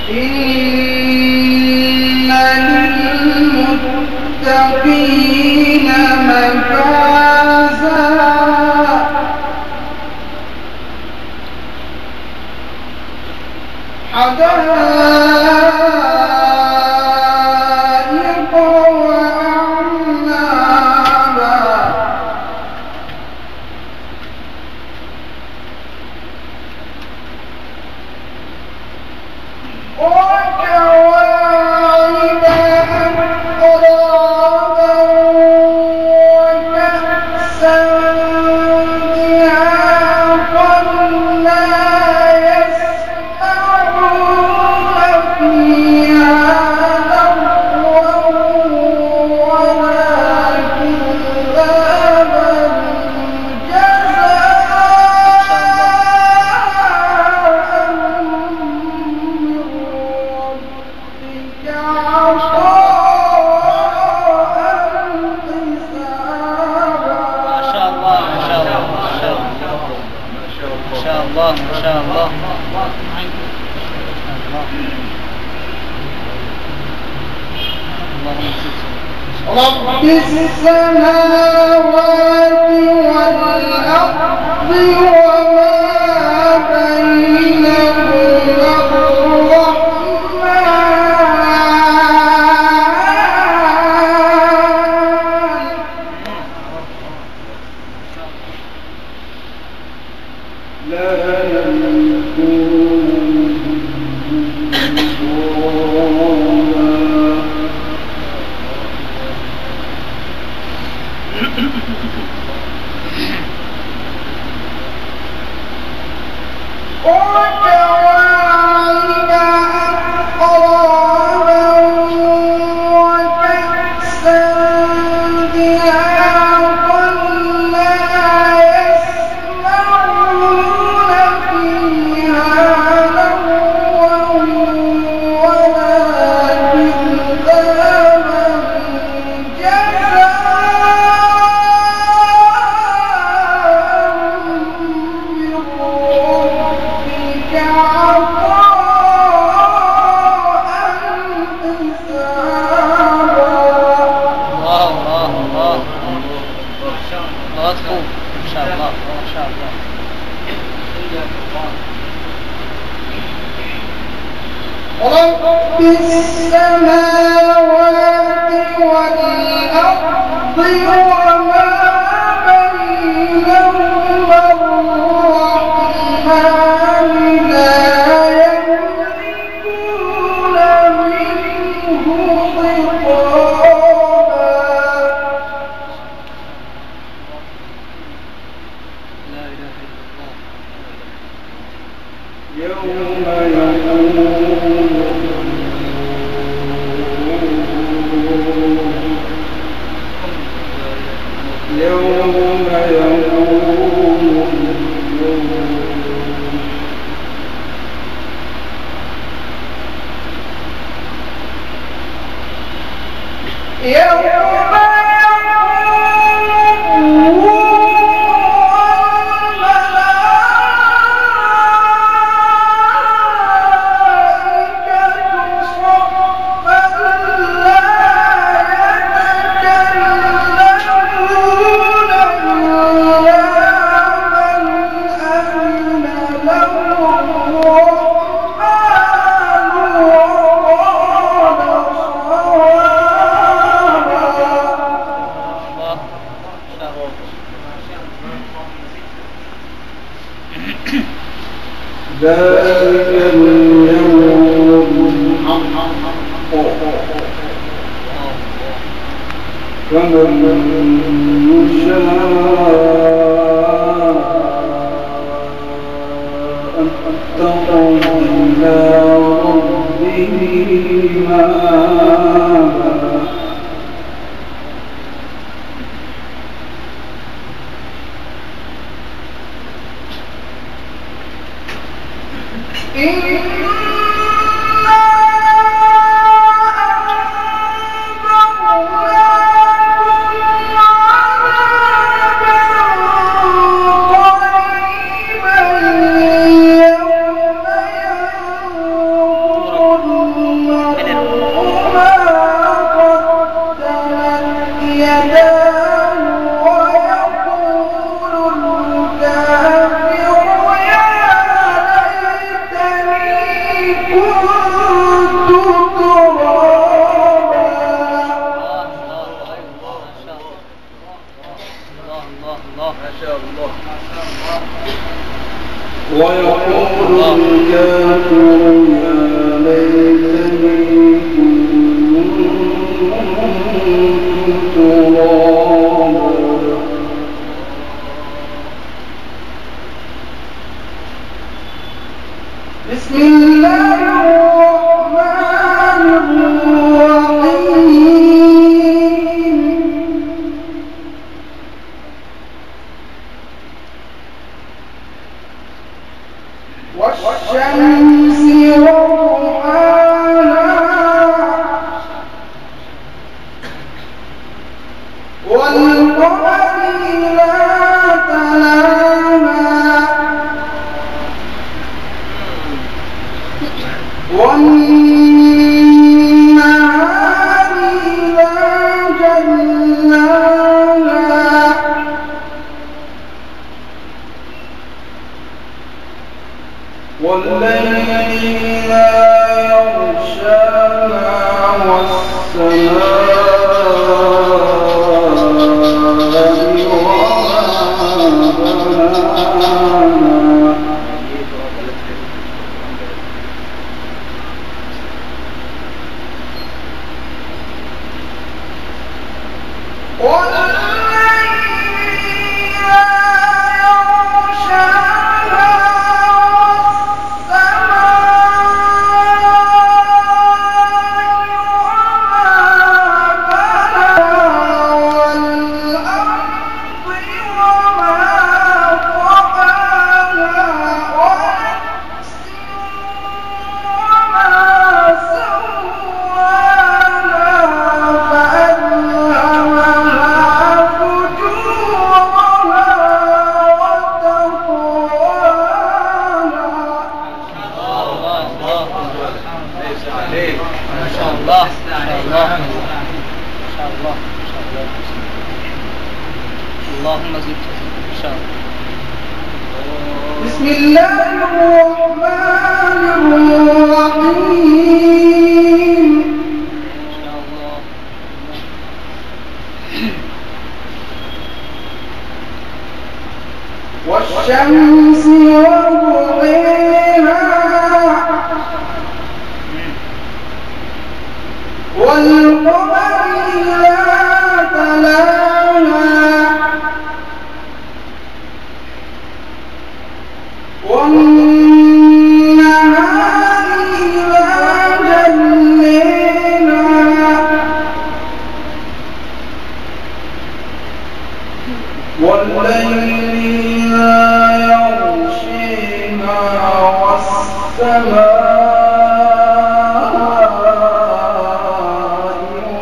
إن للمتقين مفازا حدائق وأعنابا وكواعب أترابا وكأسا دهاقا لا يسمعون فيها لغوا ولا كذابا جزاء من ربك عطاء حسابا. ما شاء الله ما شاء الله ما شاء الله ما شاء الله. رب السماوات والأرض وما بينهما الرحمن لا وكواعب أترابا وكأسا دهاقا لا يسمعون فيها لغوا ولا كذابا رب السماوات والأرض وما بينهما الرحمن لا يملكون منه خطابا. لا إله إلا الله. يوم ذلك اليوم الحق فمن يشاء اتقى إلى ربه مآبا. الكافرون يا ليتني كنت ترابا. بسم الله الرحمن الرحيم. والشمس وضحاها والقمر إذا تلاها والنهار إذا جلاها والليل إذا يغشاها والسماء وما بناها اللهم زد إن شاء الله. بسم الله الرحمن الرحيم. إن شاء الله. والشمس وضحيها والقمر إذا تلاها والنهار إذا جلاها والليل إذا يغشيها والسماء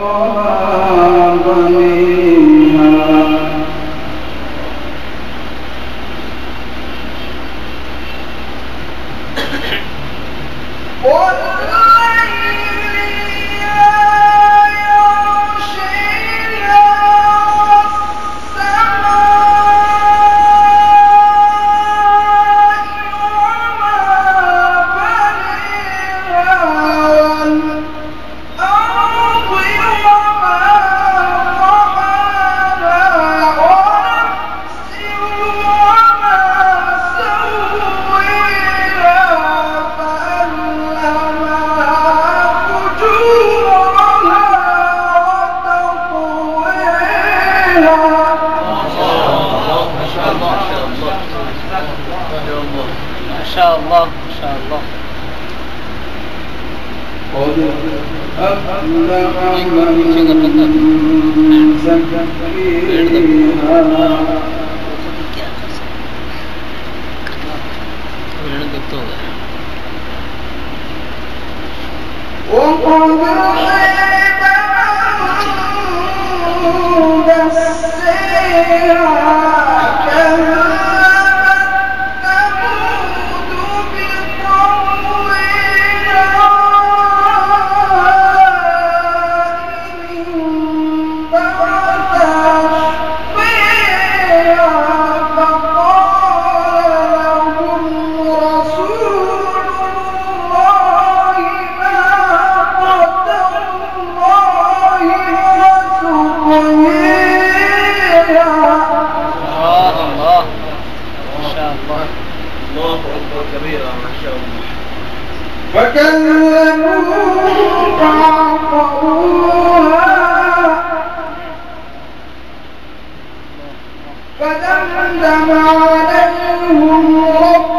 وما بنيها ما شاء الله ما شاء الله. قد أفلح من زكيها وقد خاب من دساها فكذبوه فعقروها فدمدم عليهم ربهم